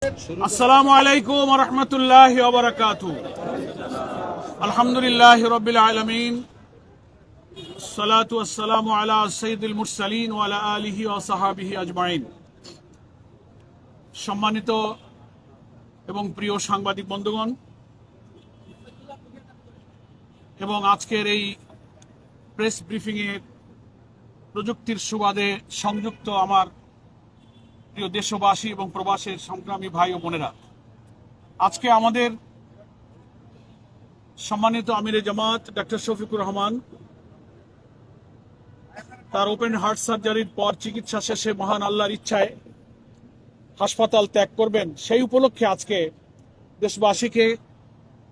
আসসালামু আলাইকুম ওয়া রাহমাতুল্লাহি ওয়া বারাকাতুহু। আলহামদুলিল্লাহি রাব্বিল আলামিন, সালাতু ওয়াসসালামু আলা সাইয়্যিদিল মুরসালিন ওয়া আলা আলিহি ওয়া সাহবিহি আজমাইন। সম্মানিত এবং প্রিয় সাংবাদিক বন্ধুগণ, এবং আজকের এই প্রেস ব্রিফিংয়ে প্রযুক্তির সুবাদে সংযুক্ত আমার প্রিয় দেশবাসী এবং প্রবাসের সংগ্রামী ভাই ও বোনেরা, আজকে আমাদের সম্মানিত আমিরে জামাত ডক্টর শফিকুর রহমান তার ওপেন হার্ট সার্জারির পর চিকিৎসা শেষে মহান আল্লাহর ইচ্ছায় হাসপাতাল ত্যাগ করবেন। সেই উপলক্ষে আজকে দেশবাসীকে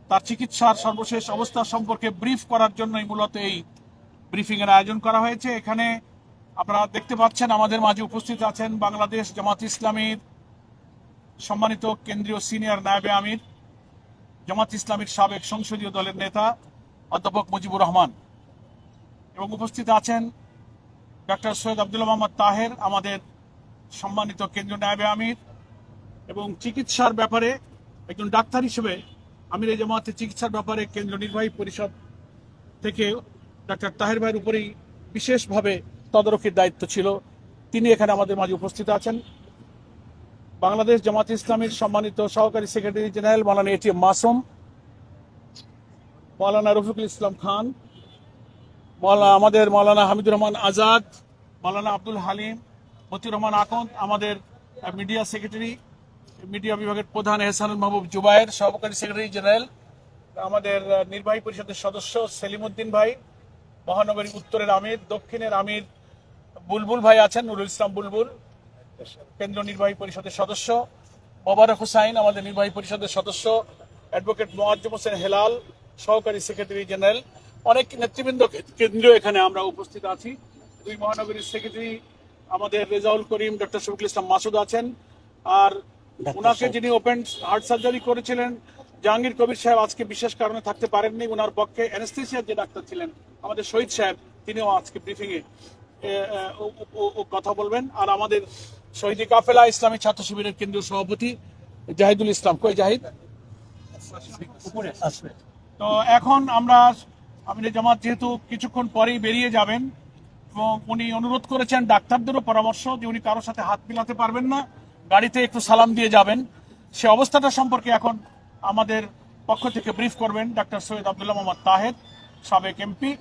তার চিকিৎসার সর্বশেষ অবস্থা সম্পর্কে ব্রিফ করার জন্যই মূলত এই ব্রিফিংয়ের আয়োজন করা হয়েছে। এখানে আপনারা দেখতে পাচ্ছেন আমাদের মাঝে উপস্থিত আছেন বাংলাদেশ জামাত ইসলামীর সম্মানিত কেন্দ্রীয় সিনিয়র নায়েবে আমির, জামাত ইসলামীর সাবেক সংসদীয় দলের নেতা অধ্যাপক মুজিবুর রহমান, এবং উপস্থিত আছেন ডক্টর সৈয়দ আব্দুল্লাহ মোহাম্মদ তাহের, আমাদের সম্মানিত কেন্দ্রীয় নায়েবে আমির, এবং চিকিৎসার ব্যাপারে একজন ডাক্তার হিসেবে আমির জামাতের চিকিৎসার ব্যাপারে কেন্দ্র নির্বাহী পরিষদ থেকে ডক্টর তাহের ভাইয়ের উপরেই বিশেষভাবে তদারকির দায়িত্ব ছিল। তিনি এখানে আমাদের মাঝে উপস্থিত আছেন। বাংলাদেশ জামাত ইসলামীর সম্মানিত সহকারী সেক্রেটারি জেনারেল মাওলানা এটিএম মাসুম, মাওলানা রফিকুল ইসলাম খান, আমাদের মাওলানা হামিদুর রহমান আজাদ, মাওলানা আব্দুল হালিম, মতিউর রহমান আকন্দ, আমাদের মিডিয়া সেক্রেটারি, মিডিয়া বিভাগের প্রধান এহসানুল মাহবুব জুবায়ের, সহকারী সেক্রেটারি জেনারেল, আমাদের নির্বাহী পরিষদের সদস্য সেলিম উদ্দিন ভাই, মহানগরী উত্তরের আমির, দক্ষিণের আমির বুলবুল ভাই আছেন, নুরুল ইসলাম বুলবুল, কেন্দ্রীয় নির্বাহী পরিষদের সদস্য, মোবারক হুসাইন আমাদের নির্বাহী পরিষদের সদস্য, অ্যাডভোকেট মোয়াজ্জেম হোসেন হেলাল, সহকারী সেক্রেটারি জেনারেল, অনেক নেতৃবৃন্দ কেন্দ্রীয় এখানে আমরা উপস্থিত আছি। দুই মহানগরীর সেক্রেটারি আমাদের রেজাউল করিম, ডক্টর শফিকুল ইসলাম মাসুদ আছেন, আর ওনাকে যিনি ওপেন হার্ট সার্জারি করেছিলেন জাহাঙ্গীর কবির সাহেব আজকে বিশেষ কারণে থাকতে পারেননি। ওনার পক্ষে অ্যানেস্থেসিয়ার যে ডাক্তার ছিলেন আমাদের শহীদ সাহেব, তিনিও আজকে ব্রিফিংয়ে কথা বলবেন। আর আমাদের শহীদ কাফেলা ইসলামী ছাত্র শিবিরের কেন্দ্রীয় সভাপতি জাহিদুল ইসলাম, কই জাহিদ উপরে আসবে। তো এখন আমরা আমিরে জামাত যেহেতু কিছুক্ষণ পরেই বেরিয়ে যাবেন, এবং উনি অনুরোধ করেছেন ডাক্তারদেরও পরামর্শ যে উনি কারোর সাথে হাত মিলাতে পারবেন না, গাড়িতে একটু সালাম দিয়ে যাবেন। সে অবস্থাটা সম্পর্কে এখন আমাদের পক্ষ থেকে ব্রিফ করবেন ডক্টর সৈয়দ আব্দুল্লাহ মোহাম্মদ তাহের, সাবেক এমপি,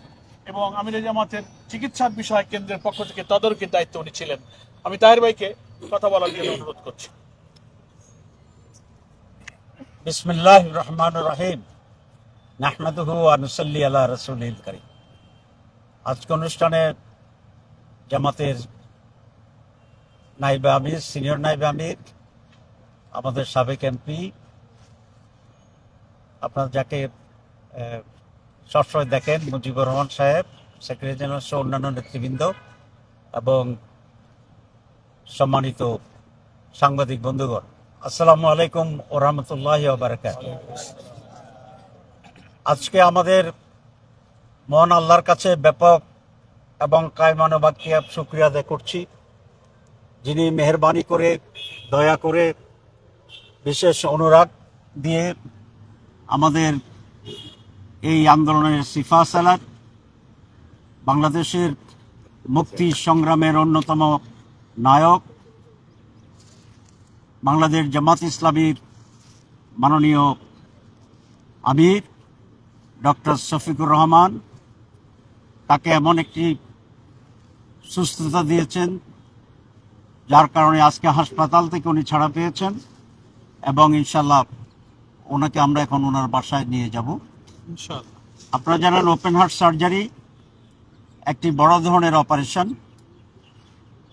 এবং আমিরে জামাতের চিকিৎসার বিষয়ে কেন্দ্রের পক্ষ থেকে তদারকির দায়িত্ব উনি ছিলেন। আমি তাহের ভাইকে কথা বলার জন্য অনুরোধ করছি। বিসমিল্লাহির রহমানির রহিম, নাহমাদুহু ওয়া নুসাল্লি আলা রাসূলিল কারীম। আজকে অনুষ্ঠানে জামাতের নায়েবে আমির, সিনিয়র নায়েবে আমির, আমাদের সাবেক এমপি, আপনারা যাকে সবসময় দেখেন, মুজিবুর রহমান সাহেব, সেক্রেটারি জেনারেল সহ অন্যান্য নেতৃবৃন্দ, এবং সম্মানিত সাংবাদিক বন্ধুগণ, আসসালামু আলাইকুম ওয়া রাহমাতুল্লাহি ওয়া বারাকাতুহু। আজকে আমাদের মহান আল্লাহর কাছে ব্যাপক এবং কায়মানে বাকিয়া শুকরিয়া আদায় করছি, যিনি মেহেরবানি করে, দয়া করে, বিশেষ অনুরাগ দিয়ে আমাদের এই আন্দোলনের সিফা সালাত, বাংলাদেশের মুক্তি সংগ্রামের অন্যতম নায়ক, বাংলাদেশ জামাত ইসলামীর মাননীয় আমির ডক্টর শফিকুর রহমান, তাকে এমন একটি সুস্থতা দিয়েছেন যার কারণে আজকে হাসপাতাল থেকে উনি ছাড়া পেয়েছেন, এবং ইনশাল্লাহ ওনাকে আমরা এখন ওনার বাসায় নিয়ে যাব ইনশাআল্লাহ। আপনারা জানেন ওপেন হার্ট সার্জারি একটি বড় ধরনের অপারেশন,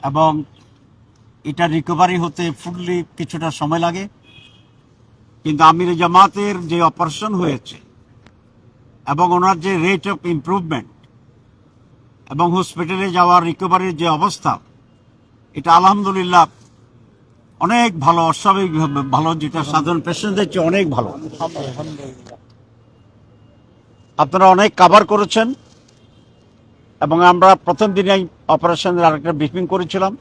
এবং এটা রিকভারি হতে ফুললি কিছুটা সময় লাগে। কিন্তু আমির জামাতের যে অপারেশন হয়েছে এবং ওনার যে রেট অফ ইমপ্রুভমেন্ট এবং হসপিটালে যাওয়ার রিকভারির যে অবস্থা, এটা আলহামদুলিল্লাহ অনেক ভালো, অস্বাভাবিকভাবে ভালো, যেটা সাধারণ পেশেন্টদের চেয়ে অনেক ভালো। আপনারা অনেক কাভার করেছেন, এবং আমরা প্রথম দিনেই অপারেশনের আরেকটা ব্রিফিং করেছিলাম।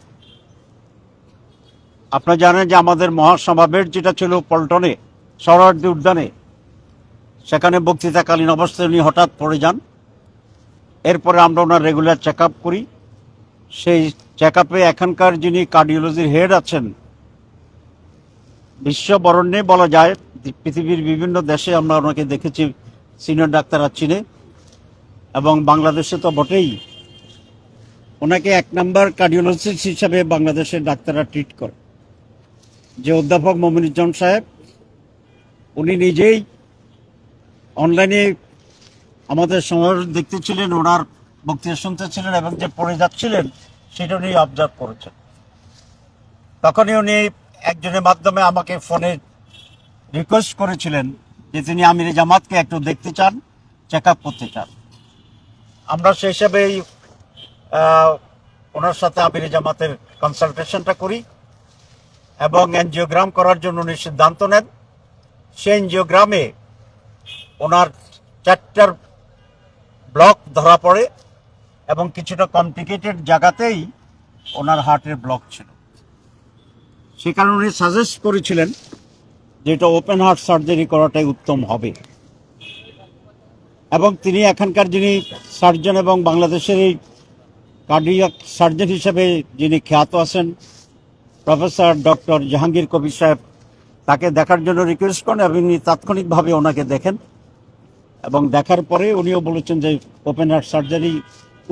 আপনারা জানেন যে আমাদের মহাসমাবেশ যেটা ছিল পল্টনে সরোয়ার্দী উদ্যানে, সেখানে বক্তৃতাকালীন অবস্থায় উনি হঠাৎ পড়ে যান। এরপরে আমরা ওনার রেগুলার চেক আপ করি। সেই চেক আপে এখানকার যিনি কার্ডিওলজির হেড আছেন, বিশ্ববরণ্যে বলা যায়, পৃথিবীর বিভিন্ন দেশে আমরা ওনাকে দেখেছি, সিনিয়র ডাক্তাররা চিনে, এবং বাংলাদেশে তো বটেই। ওনাকে 1 নম্বর কার্ডিওলজিস্ট হিসাবে বাংলাদেশের ডাক্তাররা ট্রিট করে। যে অধ্যাপক মমিনুজ্জামান সাহেব, উনি নিজেই অনলাইনে আমাদের সমাবেশ দেখতেছিলেন, ওনার বক্তৃতা শুনতেছিলেন, এবং যে পড়ে যাচ্ছিলেন সেটা উনি অবজার্ভ করেছেন। তখনই উনি একজনের মাধ্যমে আমাকে ফোনে রিকোয়েস্ট করেছিলেন যে তিনি আমিরে জামাতকে একটু দেখতে চান, চেক আপ করতে চান। আমরা সেই হিসাবেই ওনার সাথে আমিরে জামাতের কনসালটেশনটা করি এবং এনজিওগ্রাম করার জন্য উনি সিদ্ধান্ত নেন। সেই এনজিওগ্রামে ওনার 4টা ব্লক ধরা পড়ে এবং কিছুটা কমপ্লিকেটেড জায়গাতেই ওনার হার্টের ব্লক ছিল। সে কারণে উনি সাজেস্ট করেছিলেন যে এটা ওপেন হার্ট সার্জারি করাটাই উত্তম হবে। এবং তিনি এখানকার যিনি সার্জন এবং বাংলাদেশের এই কার্ডিয়াক সার্জন হিসেবে যিনি খ্যাত আছেন, প্রফেসর ডক্টর জাহাঙ্গীর কবির সাহেব, তাকে দেখার জন্য রিকোয়েস্ট করেন এবং উনি তাৎক্ষণিকভাবে ওনাকে দেখেন। এবং দেখার পরে উনিও বলেছেন যে ওপেন হার্ট সার্জারি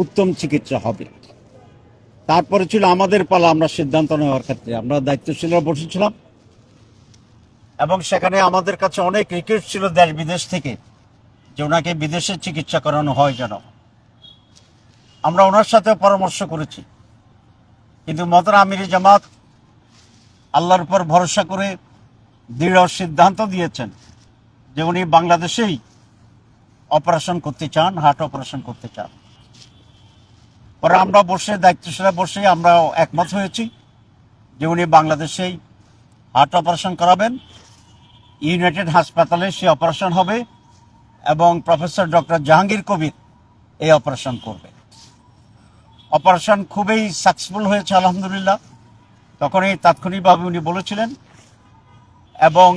উত্তম চিকিৎসা হবে। তারপরে ছিল আমাদের পালা, আমরা সিদ্ধান্ত নেওয়ার ক্ষেত্রে আমরা দায়িত্বশীলরা বসেছিলাম এবং সেখানে আমাদের কাছে অনেক রিকোয়েস্ট ছিল দেশ বিদেশ থেকে যে ওনাকে বিদেশে চিকিৎসা করানো হয় যেন। আমরা ওনার সাথে পরামর্শ করেছি, কিন্তু মহতারাম আমিরে জামাত আল্লাহর উপর ভরসা করে দৃঢ় সিদ্ধান্ত দিয়েছেন যে উনি বাংলাদেশেই অপারেশন করতে চান, হার্ট অপারেশন করতে চান। পরে আমরা বসে দায়িত্বশীলরা বসে আমরা একমত হয়েছি যে উনি বাংলাদেশেই হার্ট অপারেশন করাবেন। ইউনাইটেড হাসপাতালে সে অপারেশন হবে এবং প্রফেসর ডক্টর জাহাঙ্গীর কবির এই অপারেশন করবে। অপারেশন খুবই সাকসেসফুল হয়েছে আলহামদুলিল্লাহ। তখনই তাৎক্ষণিকভাবে উনি বলেছিলেন এবং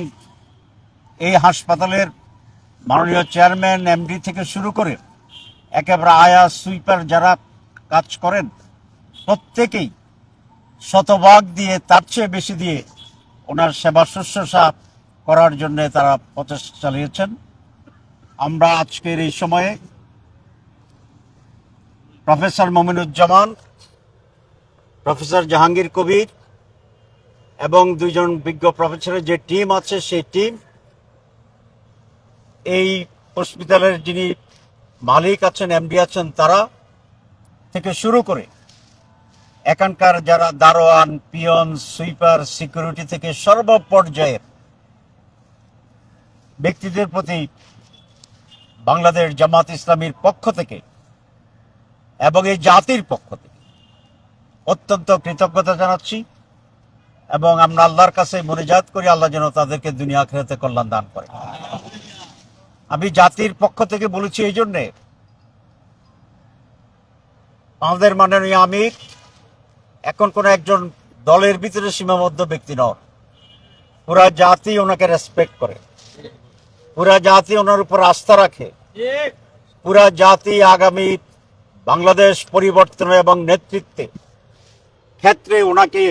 এই হাসপাতালের মাননীয় চেয়ারম্যান, এমডি থেকে শুরু করে একেবারে আয়া সুইপার যারা কাজ করেন প্রত্যেকেই শতভাগ দিয়ে, তার চেয়ে বেশি দিয়ে ওনার সেবা শুশ্রূষা করার জন্য তারা প্রচেষ্টা চালিয়েছেন। আমরা আজকের এই সময়ে প্রফেসর মমিনুজ্জামান, প্রফেসর জাহাঙ্গীর কবির এবং 2 জন বিজ্ঞ প্রফেসরের যে টিম আছে, সেই টিম এই হসপিটালের যিনি মালিক আছেন, এমডি আছেন, তারা থেকে শুরু করে এখানকার যারা দারোয়ান, পিয়ন, সুইপার, সিকিউরিটি থেকে সর্বপর্যায়ের ব্যক্তিদের প্রতি বাংলাদেশ জামাত ইসলামীর পক্ষ থেকে এবং এই জাতির পক্ষ থেকে অত্যন্ত কৃতজ্ঞতা জানাচ্ছি এবং আমরা আল্লাহর কাছে মুনাজাত করি আল্লাহ যেন তাদেরকে দুনিয়া আখিরাতে কল্যাণ দান করে। আমি জাতির পক্ষ থেকে বলেছি এই জন্যে, আমাদের মাননীয় আমির এখন কোন একজন দলের ভিতরে সীমাবদ্ধ ব্যক্তি নন। পুরা জাতি ওনাকে রেসপেক্ট করে, পুরা জাতি ওনার উপর আস্থা রাখে, পুরা জাতি আগামী বাংলাদেশ পরিবর্তন এবং নেতৃত্বে ক্ষেত্রে ওনাকে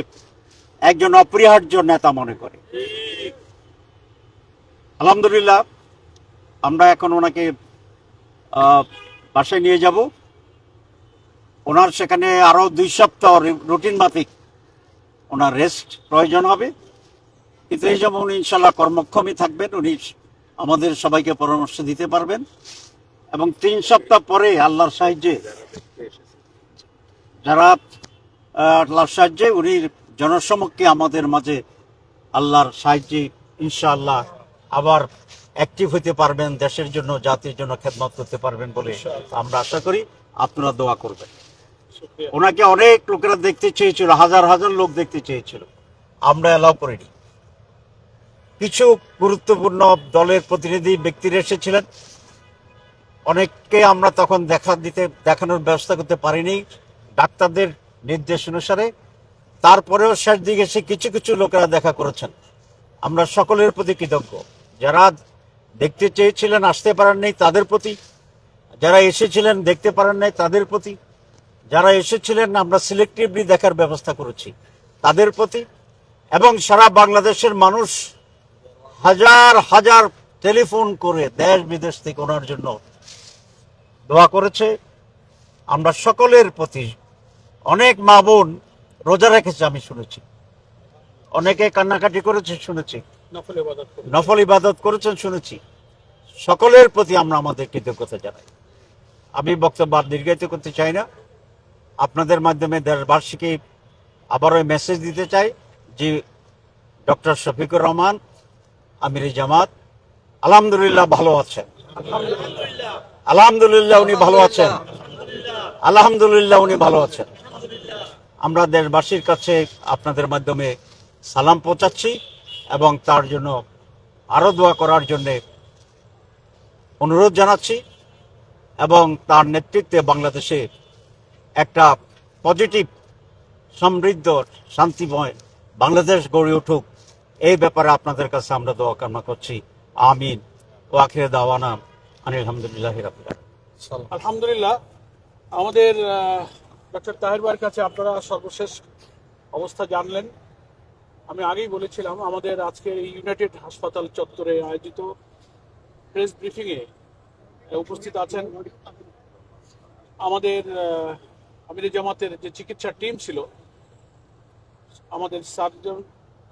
একজন অপরিহার্য নেতা মনে করে। আলহামদুলিল্লাহ আমরা এখন ওনাকে বাসায় নিয়ে যাব। ওনার সেখানে আরো 2 সপ্তাহ রুটিন মাফিক ওনার রেস্ট প্রয়োজন হবে, কিন্তু এই সময় উনি ইনশাল্লাহ কর্মক্ষমই থাকবেন। উনি আমাদের সবাইকে পরামর্শ দিতে পারবেন এবং 3 সপ্তাহ পরে আল্লাহর সাহায্যে উনি জনসমক্ষে আমাদের মাঝে আল্লাহর সাহায্যে ইনশাআল্লাহ আবার অ্যাক্টিভ হতে পারবেন, দেশের জন্য, জাতির জন্য খেদমত করতে পারবেন বলে আমরা আশা করি। আপনারা দোয়া করবেন। ওনাকে অনেক লোকেরা দেখতে চেয়েছিল, হাজার হাজার লোক দেখতে চেয়েছিল, আমরা অ্যালাউ করিনি। কিছু গুরুত্বপূর্ণ দলের প্রতিনিধি ব্যক্তিরা এসেছিলেন, অনেককে আমরা তখন দেখানোর ব্যবস্থা করতে পারিনি ডাক্তারদের নির্দেশ অনুসারে। তারপরেও শেষ দিকে এসে কিছু কিছু লোকেরা দেখা করেছেন। আমরা সকলের প্রতি কৃতজ্ঞ। যারা দেখতে চেয়েছিলেন আসতে পারেন নাই তাদের প্রতি, যারা এসেছিলেন দেখতে পারেন নাই তাদের প্রতি, যারা এসেছিলেন আমরা সিলেক্টিভলি দেখার ব্যবস্থা করেছি তাদের প্রতি, এবং সারা বাংলাদেশের মানুষ হাজার হাজার টেলিফোন করে দেশ বিদেশ থেকে ওনার জন্য দোয়া করেছে। আমরা সকলের প্রতি, অনেক মা বোন রোজা রেখেছে আমি শুনেছি, অনেকে কান্নাকাটি করেছে শুনেছি, নফল ইবাদত করেছেন শুনেছি। সকলের প্রতি আমরা আমাদের কৃতজ্ঞতা জানাই। আমি বক্তব্য আর দীর্ঘায়িত করতে চাই না। আপনাদের মাধ্যমে দেশবাসীকে আবারও মেসেজ দিতে চাই যে ডক্টর শফিকুর রহমান আমির জামাত আলহামদুলিল্লাহ ভালো আছেন, আলহামদুলিল্লাহ উনি ভালো আছেন, আলহামদুলিল্লাহ উনি ভালো আছেন। আমরা দেশবাসীর কাছে আপনাদের মাধ্যমে সালাম পৌঁছাচ্ছি এবং তার জন্য আরো দোয়া করার জন্য অনুরোধ জানাচ্ছি, এবং তার নেতৃত্বে বাংলাদেশে একটা পজিটিভ, সমৃদ্ধ, শান্তিময় বাংলাদেশ গড়ে উঠুক, এই ব্যাপারে আপনাদের কাছে আমরা দোয়া কামনা করছি। আমিন। ও আখিরে দাওয়ানা আলহামদুলিল্লাহ রাব্বিল আলামিন। আলহামদুলিল্লাহ। আমাদের ডক্টর তাহের ভাইয়ের কাছে আপনারা সর্বশেষ অবস্থা জানলেন। আমি আগেই বলেছিলাম আমাদের আজকে এই ইউনাইটেড হাসপাতাল চত্বরে আয়োজিত প্রেস ব্রিফিংয়ে উপস্থিত আছেন আমাদের আমির জামাতের যে চিকিৎসা টিম ছিল, আমাদের সার্জন,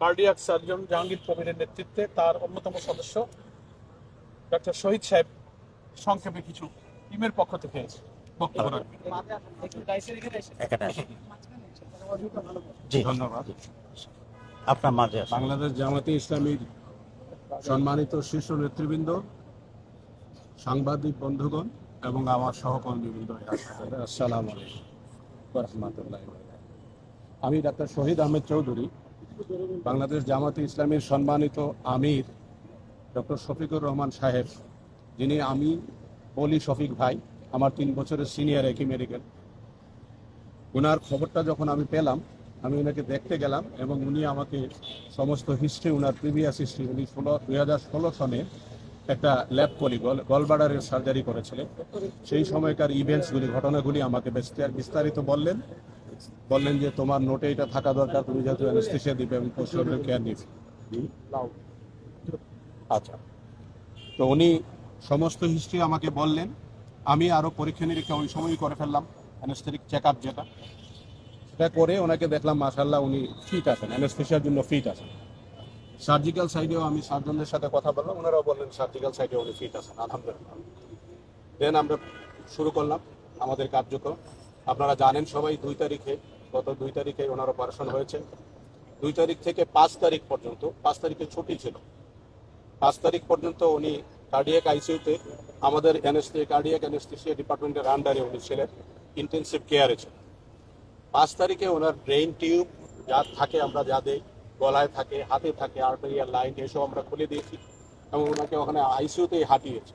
কার্ডিয়াক সার্জন জাহাঙ্গীর কবিরের নেতৃত্বে তার অন্যতম সদস্য ডক্টর শহীদ সাহেব সংক্ষেপে কিছু টিমের পক্ষ থেকে বক্তব্য রাখবেন। জি, ধন্যবাদ। আপনার মাঝে আসুন। বাংলাদেশ জামাতে ইসলামীর সম্মানিত শীর্ষ নেতৃবৃন্দ, সাংবাদিক বন্ধুগণ এবং আমার সহকর্মীবৃন্দ, আসসালামু আলাইকুম ওয়া রাহমাতুল্লাহি ওয়া বারাকাতুহু। আমি ডাক্তার শহীদ আহমেদ চৌধুরী, বাংলাদেশ জামাতে ইসলামীর সম্মানিত আমির ডক্টর শফিকুর রহমান সাহেব, যিনি আমি বলি শফিক ভাই, আমার 3 বছরের সিনিয়র একই মেডিকেল। ওনার খবরটা যখন আমি পেলাম, আমি ওনাকে দেখতে গেলাম এবং উনি আমাকে সমস্ত হিস্ট্রি, ওনার প্রিভিয়াস হিস্ট্রি, উনি 2016 সনে একটা ল্যাব পলি গলব্লাডারের সার্জারি করেছিলেন, সেই সময়কার ইভেন্টসগুলি, ঘটনাগুলি আমাকে বিস্তারিত বললেন যে তোমার নোটে এটা থাকা দরকার, তুমি যেহেতু অ্যানেস্থেসিয়া দিবে এবং পোস্ট-অপারেটিভ কেয়ার নিবে। আচ্ছা, তো উনি সমস্ত হিস্ট্রি আমাকে বললেন। আমি আরও পরীক্ষা নিরীক্ষা ওই সময়ই করে ফেললাম, অ্যানেস্থেটিক চেক আপ যেটা, সেটা করে ওনাকে দেখলাম মাশাআল্লাহ উনি ফিট আছেন, অ্যানেস্থেসিয়ার জন্য ফিট আছেন। সার্জিক্যাল সাইডেও আমি সার্জনদের সাথে কথা বললাম, ওনারাও বললেন সার্জিক্যাল সাইডেও উনি ফিট আছেন, আলহামদুলিল্লাহ। দেন আমরা শুরু করলাম আমাদের কার্যক্রম। আপনারা জানেন সবাই, গত 2 তারিখে ওনার অপারেশন হয়েছে। 2 তারিখ থেকে 5 তারিখ পর্যন্ত, 5 তারিখে ছুটি ছিল, 5 তারিখ পর্যন্ত উনি কার্ডিয়াক আইসিইউতে আমাদের কার্ডিয়াক অ্যানেস্থেসিয়া ডিপার্টমেন্টের আন্ডারে উনি ছিলেন, ইন্টেনসিভ কেয়ারে ছিলেন। 5 তারিখে ওনার ব্রেইন টিউব যা থাকে, আমরা যা দেই, গলায় থাকে, হাতে থাকে, আর্টেরিয়াল লাইন, এসব আমরা খুলে দিয়েছি এবং ওনাকে ওখানে আইসিইউতেই হাঁটিয়েছি।